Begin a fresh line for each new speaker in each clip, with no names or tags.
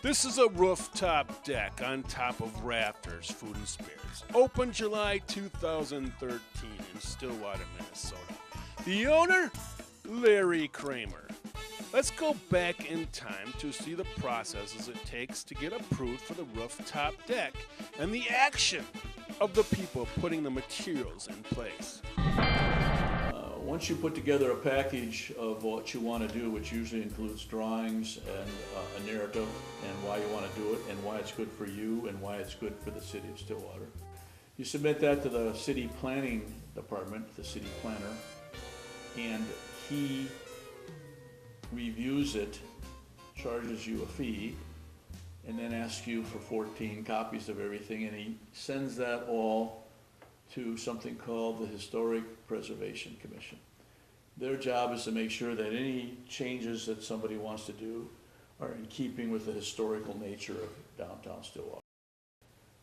This is a rooftop deck on top of rafters, Food and Spirits. Opened July 2013 in Stillwater, Minnesota. The owner, Larry Kramer. Let's go back in time to see the processes it takes to get approved for the rooftop deck and the action of the people putting the materials in place.
Once you put together a package of what you want to do, which usually includes drawings and a narrative and why you want to do it and why it's good for you and why it's good for the city of Stillwater, you submit that to the city planning department, the city planner, and he reviews it, charges you a fee, and then asks you for 14 copies of everything, and he sends that all to something called the Historic Preservation Commission. Their job is to make sure that any changes that somebody wants to do are in keeping with the historical nature of downtown Stillwater.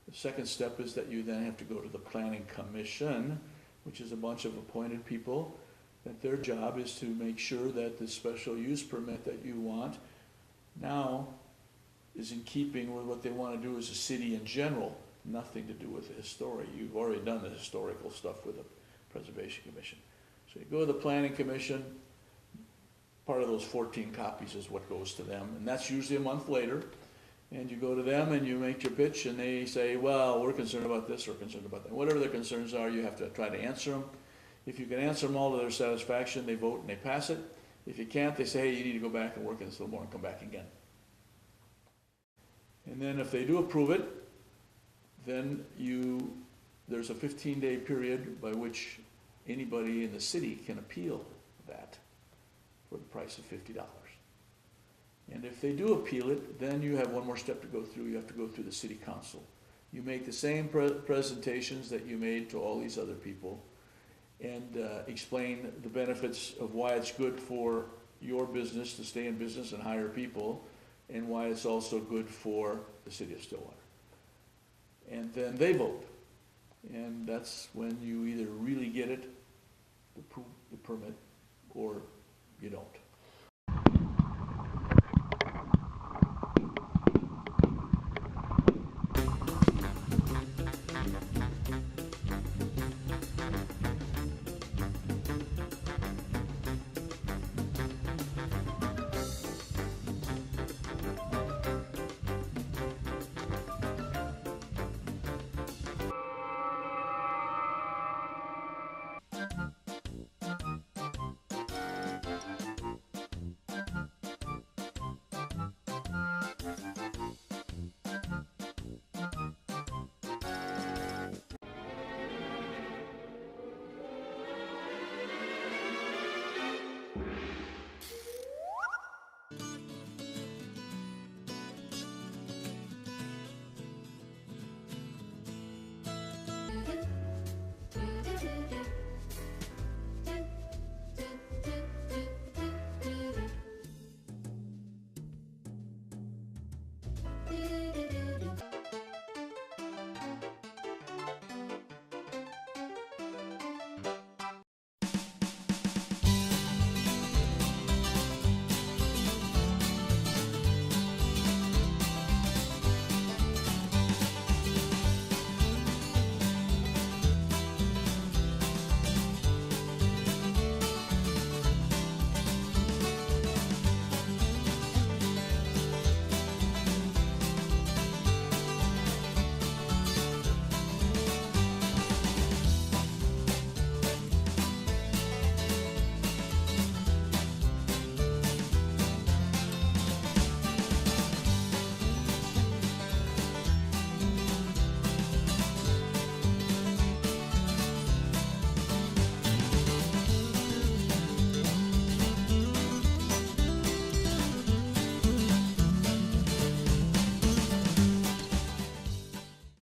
The second step is that you then have to go to the Planning Commission, which is a bunch of appointed people, that their job is to make sure that the special use permit that you want now is in keeping with what they want to do as a city in general. Nothing to do with the historic. You've already done the historical stuff with the Preservation Commission. So you go to the Planning Commission, part of those 14 copies is what goes to them, and that's usually a month later, and you go to them and you make your pitch, and they say, well, we're concerned about this, or concerned about that. Whatever their concerns are, you have to try to answer them. If you can answer them all to their satisfaction, they vote and they pass it. If you can't, they say, hey, you need to go back and work on this a little more and come back again. And then if they do approve it, then there's a 15-day period by which anybody in the city can appeal that for the price of $50. And if they do appeal it, then you have one more step to go through. You have to go through the city council. You make the same presentations that you made to all these other people and explain the benefits of why it's good for your business to stay in business and hire people, and why it's also good for the city of Stillwater. And then they vote. And that's when you either really get it, the permit, or you don't.